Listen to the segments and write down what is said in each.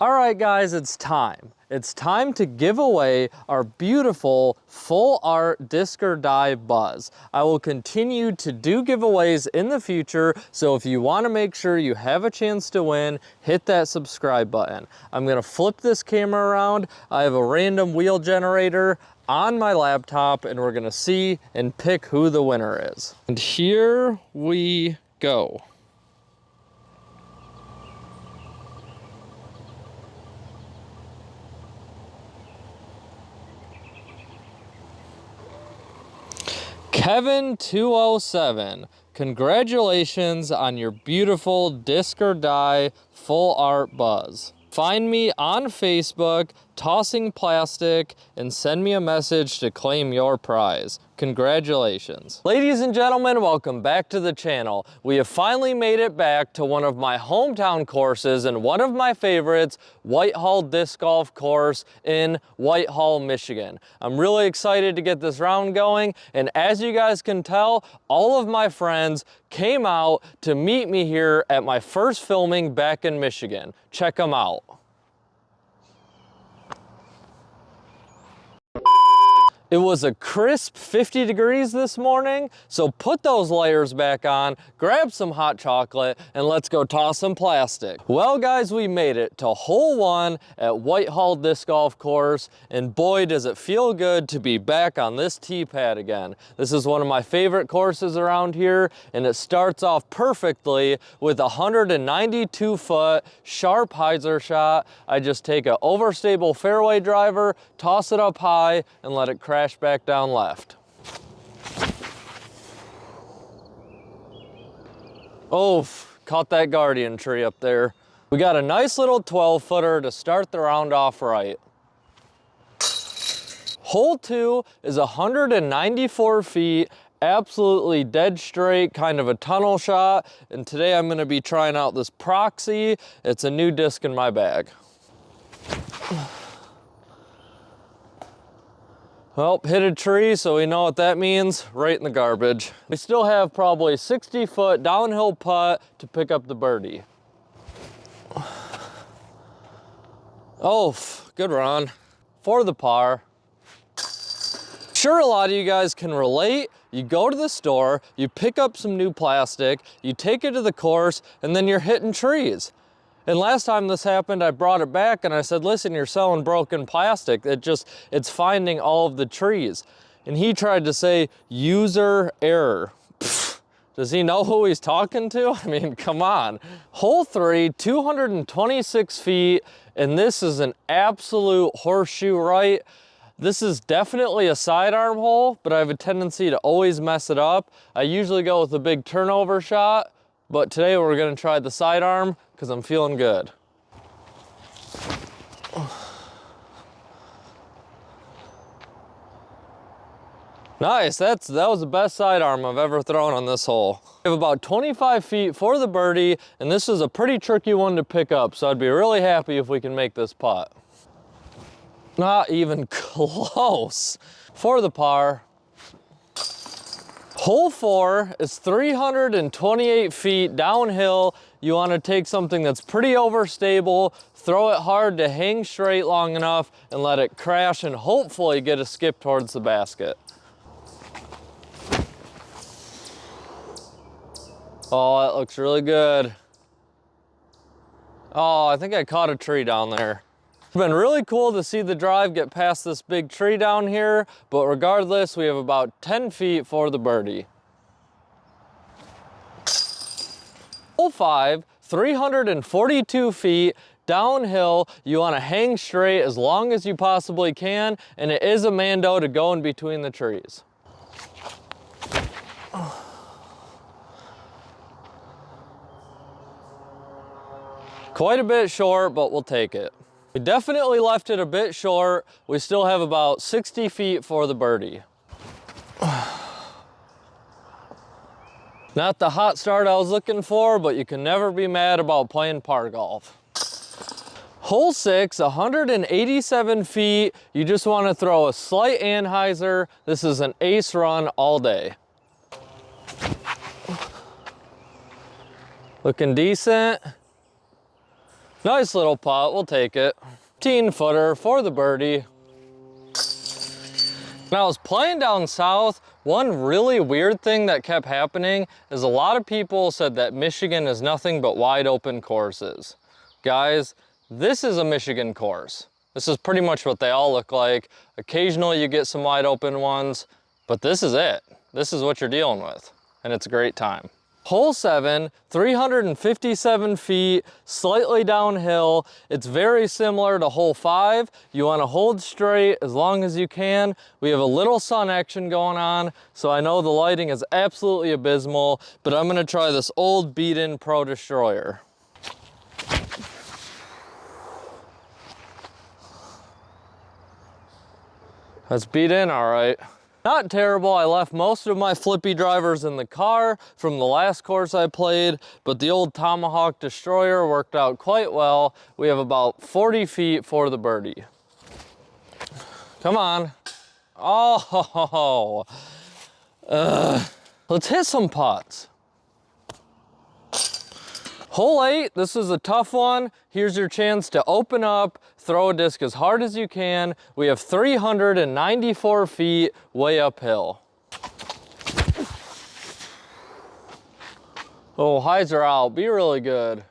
All right, guys, it's time. It's time to give away our beautiful full art disc or die buzz. I will continue to do giveaways in the future, so if you want to make sure you have a chance to win, hit that subscribe button. I'm going to flip this camera around. I have a random wheel generator on my laptop, and we're going to see and pick who the winner is. And here we go. Kevin 207, congratulations on your beautiful disc or die full art buzz. Find me on Facebook, Tossing Plastic, and send me a message to claim your prize. Congratulations. Ladies and gentlemen, welcome back to the channel. We have finally made it back to one of my hometown courses and one of my favorites, Whitehall Disc Golf course in Whitehall, Michigan. I'm really excited to get this round going, and as you guys can tell, all of my friends came out to meet me here at my first filming back in Michigan. Check them out. It was a crisp 50 degrees this morning, so put those layers back on, grab some hot chocolate, and let's go toss some plastic. Well, guys, we made it to hole 1 at Whitehall Disc Golf course, and boy, does it feel good to be back on this tee pad again. This is one of my favorite courses around here, and it starts off perfectly with a 192-foot sharp hyzer shot. I just take an overstable fairway driver, toss it up high, and let it crash back down left. Oh, caught that guardian tree up there. We got a nice little 12-footer to start the round off right. Hole 2 is 194 feet, absolutely dead straight, kind of a tunnel shot, and today I'm going to be trying out this Proxy. It's a new disc in my bag. Well, hit a tree, so we know what that means, right in the garbage. We still have probably 60-foot downhill putt to pick up the birdie. Oh, good run. For the par. Sure, a lot of you guys can relate. You go to the store, you pick up some new plastic, you take it to the course, and then you're hitting trees. And last time this happened, I brought it back and I said, listen, you're selling broken plastic. It's finding all of the trees. And he tried to say, user error. Pfft, does he know who he's talking to? I mean, come on. Hole 3, 226 feet, and this is an absolute horseshoe right. This is definitely a sidearm hole, but I have a tendency to always mess it up. I usually go with a big turnover shot, but today we're gonna try the sidearm because I'm feeling good. Nice, that was the best sidearm I've ever thrown on this hole. We have about 25 feet for the birdie, and this is a pretty tricky one to pick up, so I'd be really happy if we can make this putt. Not even close. For the par. Hole 4 is 328 feet downhill. You want to take something that's pretty overstable, throw it hard to hang straight long enough, and let it crash and hopefully get a skip towards the basket. Oh, that looks really good. Oh, I think I caught a tree down there. It's been really cool to see the drive get past this big tree down here, but regardless, we have about 10 feet for the birdie. Hole 5, 342 feet downhill. You want to hang straight as long as you possibly can, and it is a Mando to go in between the trees. Quite a bit short, but we'll take it. We definitely left it a bit short. We still have about 60 feet for the birdie. Not the hot start I was looking for, but you can never be mad about playing par golf. Hole 6, 187 feet. You just want to throw a slight anhyzer. This is an ace run all day. Looking decent. Nice little putt, we'll take it. 15-footer for the birdie. When I was playing down south, one really weird thing that kept happening is a lot of people said that Michigan is nothing but wide open courses. Guys, this is a Michigan course. This is pretty much what they all look like. Occasionally you get some wide open ones, but this is it. This is what you're dealing with, and it's a great time. Hole 7, 357 feet, slightly downhill. It's very similar to hole 5. You want to hold straight as long as you can. We have a little sun action going on, so I know the lighting is absolutely abysmal, but I'm going to try this old beat-in Pro Destroyer. That's beat in all right. Not terrible. I left most of my flippy drivers in the car from the last course I played, but the old Tomahawk Destroyer worked out quite well. We have about 40 feet for the birdie. Come on. Oh, let's hit some putts. Hole 8, this is a tough one. Here's your chance to open up, throw a disc as hard as you can. We have 394 feet way uphill. Oh, highs are out, be really good.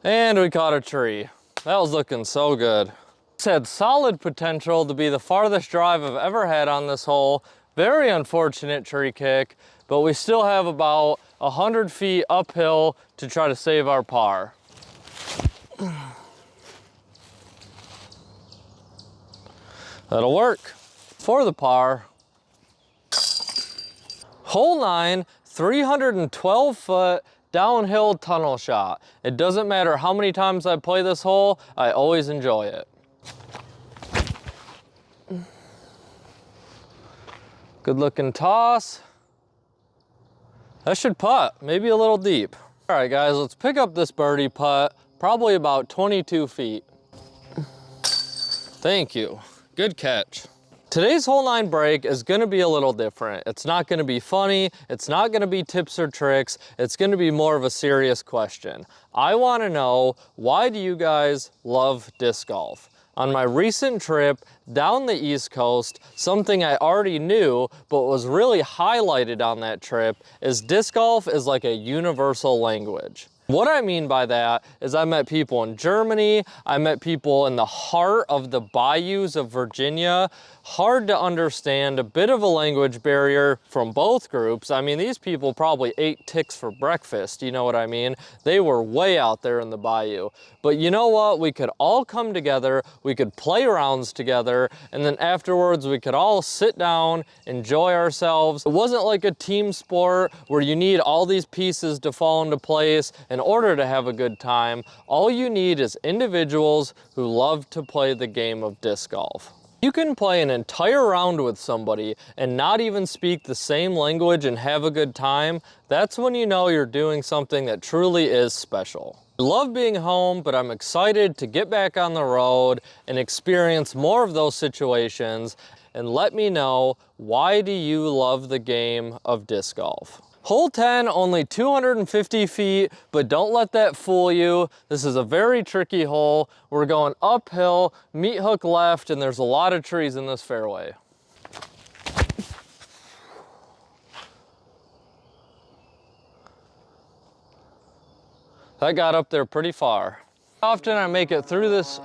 And we caught a tree. That was looking so good. This had solid potential to be the farthest drive I've ever had on this hole. Very unfortunate tree kick, but we still have about 100 feet uphill to try to save our par. That'll work for the par. Hole 9, 312 foot downhill tunnel shot. It doesn't matter how many times I play this hole, I always enjoy it. Good looking toss. That should putt, maybe a little deep. All right guys, let's pick up this birdie putt, probably about 22 feet. Thank you, good catch. Today's hole 9 break is gonna be a little different. It's not gonna be funny, it's not gonna be tips or tricks, it's gonna be more of a serious question. I wanna know, why do you guys love disc golf? On my recent trip down the East Coast, something I already knew, but was really highlighted on that trip, is disc golf is like a universal language. What I mean by that is I met people in Germany, I met people in the heart of the bayous of Virginia. Hard to understand, a bit of a language barrier from both groups. I mean, these people probably ate ticks for breakfast, you know what I mean? They were way out there in the bayou. But you know what? We could all come together, we could play rounds together, and then afterwards we could all sit down, enjoy ourselves. It wasn't like a team sport where you need all these pieces to fall into place in order to have a good time. All you need is individuals who love to play the game of disc golf. You can play an entire round with somebody and not even speak the same language and have a good time. That's when you know you're doing something that truly is special. I love being home, but I'm excited to get back on the road and experience more of those situations. And let me know, why do you love the game of disc golf? Hole 10, only 250 feet, but don't let that fool you. This is a very tricky hole. We're going uphill, meat hook left, and there's a lot of trees in this fairway. That got up there pretty far. Often I make it through this.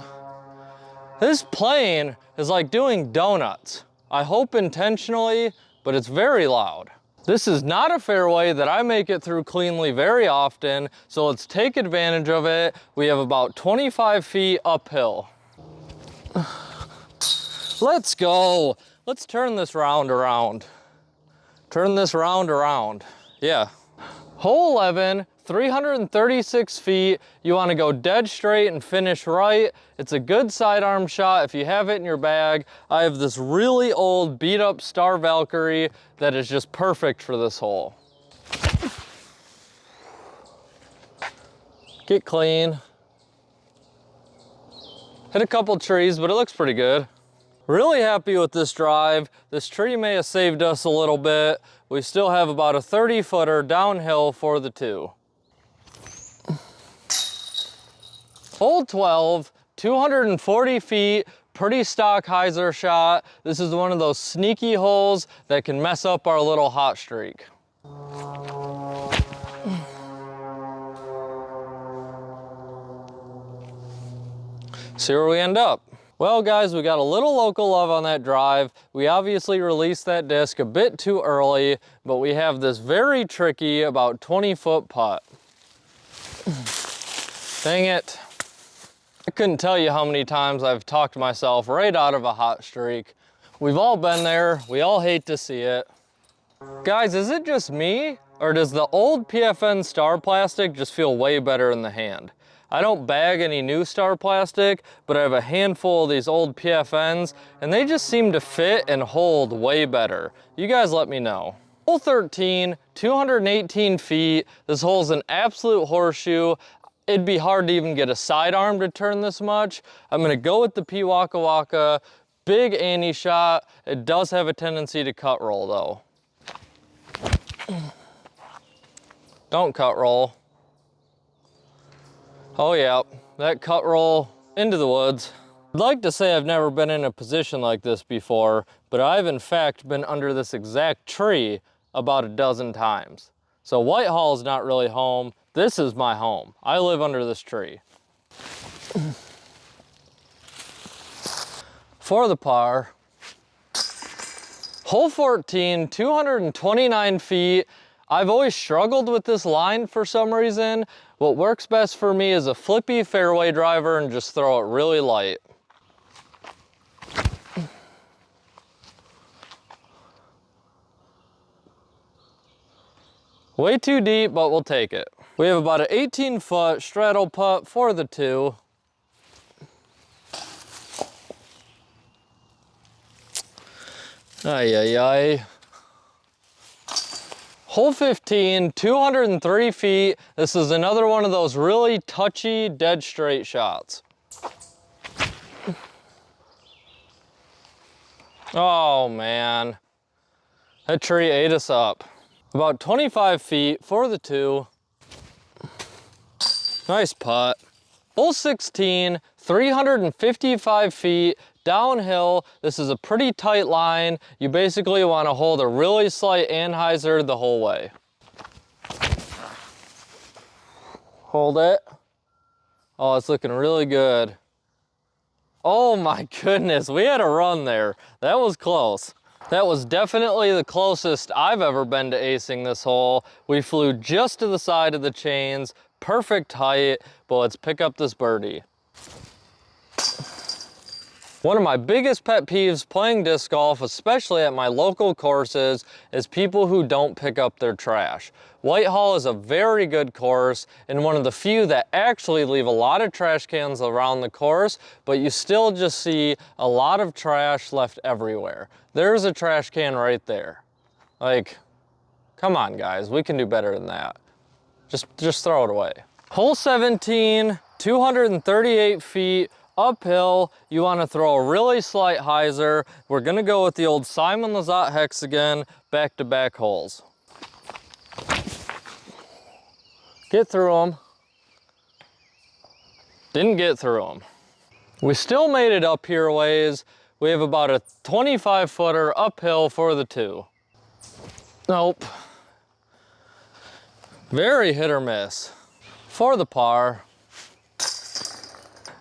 This plane is like doing donuts. I hope intentionally, but it's very loud. This is not a fairway that I make it through cleanly very often, so let's take advantage of it. We have about 25 feet uphill. Let's go. Let's turn this round around. Turn this round around. Yeah. Hole 11, 336 feet. You want to go dead straight and finish right. It's a good sidearm shot if you have it in your bag. I have this really old beat up Star Valkyrie that is just perfect for this hole. Get clean. Hit a couple trees, but it looks pretty good. Really happy with this drive. This tree may have saved us a little bit. We still have about a 30-footer downhill for the 2. Hole 12, 240 feet, pretty stock hyzer shot. This is one of those sneaky holes that can mess up our little hot streak. See where we end up. Well guys, we got a little local love on that drive. We obviously released that disc a bit too early, but we have this very tricky, about 20-foot putt. Dang it. I couldn't tell you how many times I've talked myself right out of a hot streak. We've all been there, we all hate to see it. Guys, is it just me, or does the old PFN Star Plastic just feel way better in the hand? I don't bag any new Star Plastic, but I have a handful of these old PFNs, and they just seem to fit and hold way better. You guys let me know. Hole 13, 218 feet. This hole's an absolute horseshoe. It'd be hard to even get a sidearm to turn this much. I'm gonna go with the P Waka Waka. Big Annie shot. It does have a tendency to cut roll though. Don't cut roll. Oh yeah, that cut roll into the woods. I'd like to say I've never been in a position like this before, but I've in fact been under this exact tree about a dozen times. So Whitehall is not really home. This is my home. I live under this tree. For the par, hole 14, 229 feet. I've always struggled with this line for some reason. What works best for me is a flippy fairway driver and just throw it really light. Way too deep, but we'll take it. We have about an 18-foot straddle putt for the 2. Ay, ay, ay. Hole 15, 203 feet. This is another one of those really touchy, dead straight shots. Oh man, that tree ate us up. About 25 feet for the 2. Nice putt. Hole 16, 355 feet, downhill. This is a pretty tight line. You basically want to hold a really slight anhyzer the whole way. Hold it. Oh, it's looking really good. Oh my goodness, we had a run there. That was close. That was definitely the closest I've ever been to acing this hole. We flew just to the side of the chains, perfect height, but let's pick up this birdie. One of my biggest pet peeves playing disc golf, especially at my local courses, is people who don't pick up their trash. Whitehall is a very good course and one of the few that actually leave a lot of trash cans around the course, but you still just see a lot of trash left everywhere. There's a trash can right there. Like, come on guys, we can do better than that. Just throw it away. Hole 17, 238 feet, uphill. You want to throw a really slight hyzer. We're gonna go with the old Simon Lizotte hex again, back-to-back holes. Get through them. Didn't get through them. We still made it up here a ways. We have about a 25-footer uphill for the 2. Nope. Very hit or miss. For the par.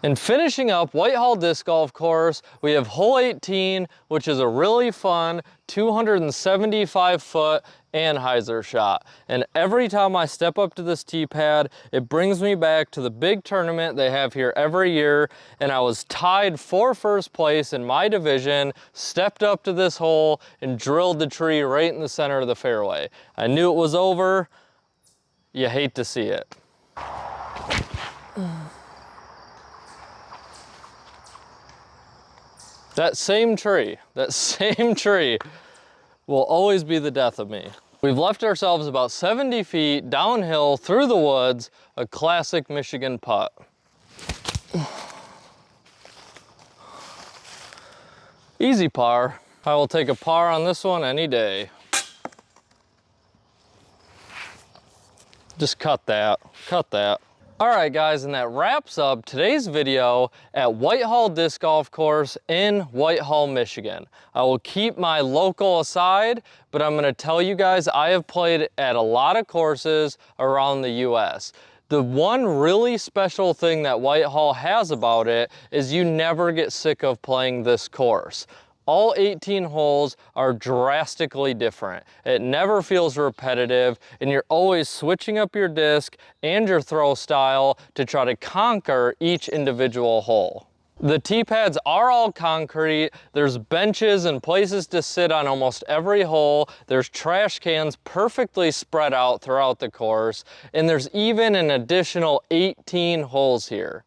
And finishing up Whitehall Disc Golf course, we have hole 18, which is a really fun 275-foot anhyzer shot. And every time I step up to this tee pad, it brings me back to the big tournament they have here every year. And I was tied for first place in my division, stepped up to this hole and drilled the tree right in the center of the fairway. I knew it was over. You hate to see it. That same tree will always be the death of me. We've left ourselves about 70 feet downhill through the woods, a classic Michigan putt. Easy par. I will take a par on this one any day. Just cut that, cut that. All right, guys, and that wraps up today's video at Whitehall Disc Golf Course in Whitehall, Michigan. I will keep my local aside, but I'm gonna tell you guys I have played at a lot of courses around the US. The one really special thing that Whitehall has about it is you never get sick of playing this course. All 18 holes are drastically different. It never feels repetitive, and you're always switching up your disc and your throw style to try to conquer each individual hole. The tee pads are all concrete. There's benches and places to sit on almost every hole. There's trash cans perfectly spread out throughout the course, and there's even an additional 18 holes here.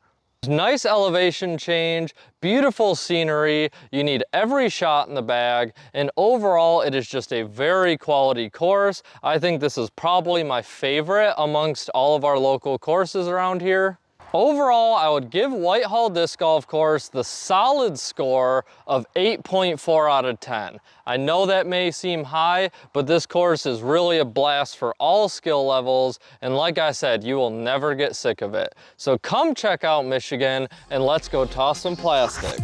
Nice elevation change, beautiful scenery, you need every shot in the bag, and overall it is just a very quality course. I think this is probably my favorite amongst all of our local courses around here. Overall, I would give Whitehall Disc Golf Course the solid score of 8.4 out of 10. I know that may seem high, but this course is really a blast for all skill levels, and like I said, you will never get sick of it. So come check out Michigan, and let's go toss some plastic.